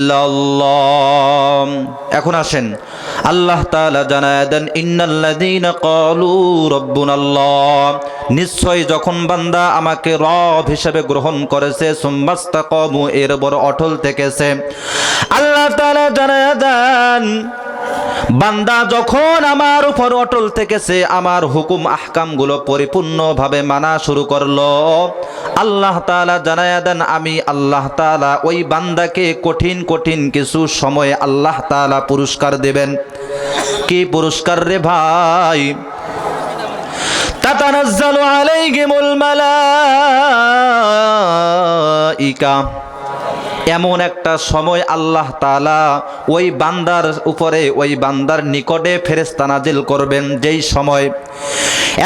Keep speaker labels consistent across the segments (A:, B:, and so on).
A: ইল্লাল্লাহ। এখন আসেন, আল্লাহ তাআলা জানায় দেন ইন্নাল্লাযীনা ক্বালু রাব্বুনাল্লাহ, নিশ্চয় যখন বান্দা আমাকে রব হিসেবে গ্রহণ করেছে, সুম্মাস্তাকামু, এর উপর অটল থেকেছে, আল্লাহ তাআলা জানায় দেন বান্দা যখন আমার উপর অটল থেকেছে, আমার হুকুম আহকামগুলো পরিপূর্ণভাবে মানা শুরু করলো, আল্লাহ তাআলা জানায়া দেন আমি আল্লাহ তাআলা ওই বান্দাকে কঠিন কঠিন কিছু সময় আল্লাহ তাআলা পুরস্কার দেবেন। কি পুরস্কার রে ভাই? তাতানাজ্জালু আলাইহিমুল মালাইকা, এমন একটা সময় আল্লাহ তাআলা ওই বান্দার উপরে, ওই বান্দার নিকটে ফেরেশতা নাজিল করবেন, যেই সময়,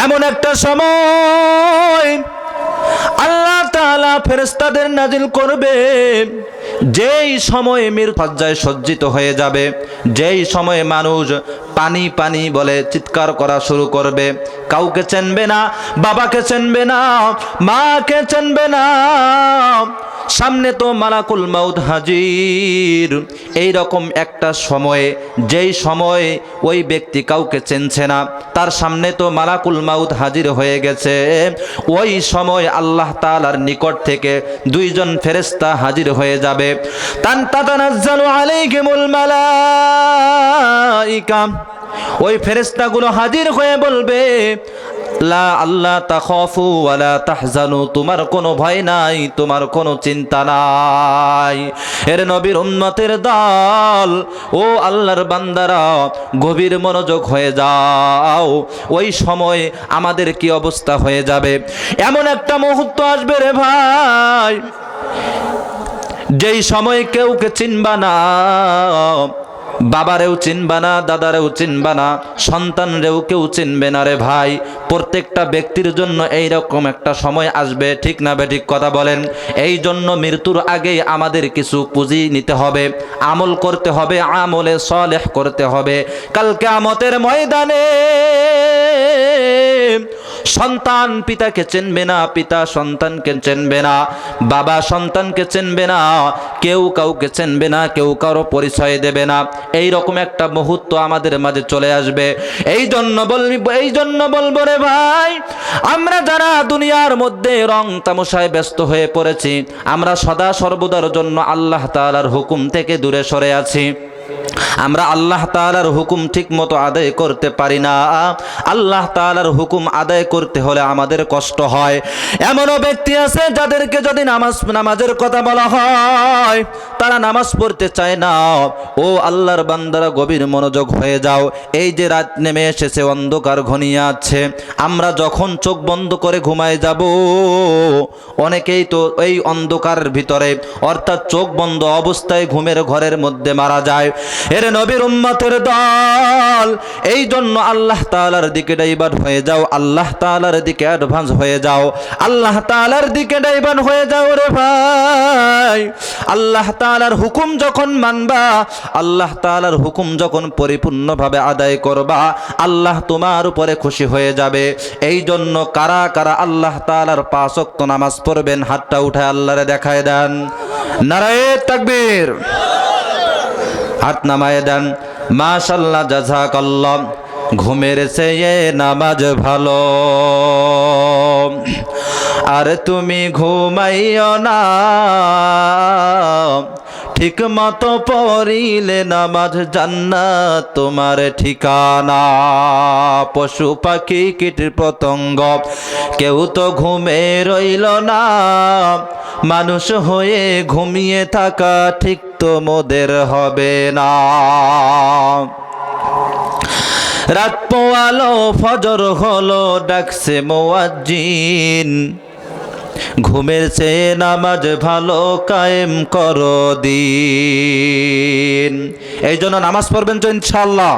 A: এমন একটা সময় আল্লাহ তাআলা ফেরেশতাদের নাজিল করবে, যেই সময়ে মৃত্যুশয্যায় সজ্জিত হয়ে যাবে, যেই সময়ে মানুষ পানি পানি বলে চিৎকার করা শুরু করবে, কাউকে চিনবে না, বাবাকে চিনবে না, মাকে চিনবে না, সামনে তো মালাকুল মাউত হাজির, এই রকম একটা সময়ে, যেই সময় ওই ব্যক্তি কাউকে চিনছে না, তার সামনে তো মালাকুল মাউত হাজির হয়ে গেছে, ওই সময় আল্লাহ তাআলার নিকট থেকে দুইজন ফেরেশতা হাজির হয়ে যাবে। তাতানাজ্জালু আলাইহিমুল মালাইকা, ওই ফেরেশতাগুলো হাজির হয়ে বলবে লা আল্লাহ তাখাফু ওয়ালা তাহজানু, তোমার কোনো ভয় নাই, তোমার কোনো চিন্তা নাই। এর নবীর উম্মতের দল, ও আল্লাহর বান্দারা, গভীর মনোযোগ হয়ে যাও, ওই সময় আমাদের কি অবস্থা হয়ে যাবে। এমন একটা মুহূর্ত আসবে রে ভাই, যেই সময় কেউকে চিনবা না, বাবারেও চিনবা না, দাদারেও চিনবা না, সন্তানরেও কেউ চিনবে না রে ভাই। প্রত্যেকটা ব্যক্তির জন্য এইরকম একটা সময় আসবে, ঠিক না বেঠিক কথা বলেন? এই জন্য মৃত্যুর আগে আমাদের কিছু পুঁজি নিতে হবে, আমল করতে হবে, আমলে সালেহ করতে হবে। কাল কিয়ামতের ময়দানে সন্তান পিতাকে চিনবে না, পিতা সন্তানকে চিনবে না, বাবা সন্তানকে চিনবে না, কেউ কাউকে চিনবে না, কেউ কারো পরিচয় দেবে না। এই রকম একটা মুহূর্ত আমাদের মাঝে চলে আসবে। এই জন্য বলবো রে ভাই, আমরা যারা দুনিয়ার মধ্যে রং তামাশায় ব্যস্ত হয়ে পড়েছি, আমরা সদা সর্বদার জন্য আল্লাহ তাআলার হুকুম থেকে দূরে সরে আছি, আমরা আল্লাহ তাআলার হুকুম ঠিক মতো আদায় করতে পারি না। আল্লাহ তাআলার হুকুম আদায় করতে হলে আমাদের কষ্ট হয়। এমনও ব্যক্তি আছে যাদেরকে যদি নামাজের কথা বলা হয়, তারা নামাজ পড়তে চায় না। ও আল্লাহর বান্দারা, গভীর মনোযোগ হয়ে যাও। এই যে রাত নেমে এসেছে, অন্ধকার ঘনিয়ে আছে, আমরা যখন চোখ বন্ধ করে ঘুমায় যাব, অনেকেই তো এই অন্ধকারের ভিতরে, অর্থাৎ চোখ বন্ধ অবস্থায় ঘুমের ঘরের মধ্যে মারা যায়। এর নবীর উম্মতের দল, এই জন্য আল্লাহ তাআলার দিকে ডাইভার্ট হয়ে যাও, আল্লাহ তাআলার দিকে অ্যাডভান্স হয়ে যাও, আল্লাহ তাআলার দিকে ডাইভার্ট হয়ে যাও রে ভাই। আল্লাহ তাআলার হুকুম যখন মানবা, আল্লাহ তাআলার হুকুম যখন পরিপূর্ণভাবে আদায় করবা, আল্লাহ তোমার উপরে খুশি হয়ে যাবে। এই জন্য কারা কারা আল্লাহ তাআলার 5 ওয়াক্ত নামাজ পড়বেন, হাতটা উঠায় আল্লাহরে দেখায় দেন। নারায়ে তাকবীর, হাত নামায়ে দেন। মাশাআল্লাহ, জাযাকাল্লাহ। ঘুমের চেয়ে নামাজ ভালো, আর তুমি ঘুমাইও না, ঠিক মতো পড়িলে নামাজ জান্নাত তোমার ঠিকানা। পশু পাখি কীট পতঙ্গ কেউ তো ঘুমে রইল না, মানুষ হয়ে ঘুমিয়ে থাকা ঠিক তো মোদের হবে না। রাত পোয়ালো, ফজর হলো, ডাকছে মুয়াজ্জিন, ঘুমের চেয়ে নামাজ ভালো, কায়েম করো দিন। এই জন্য নামাজ পড়বেন তো ইনশাআল্লাহ।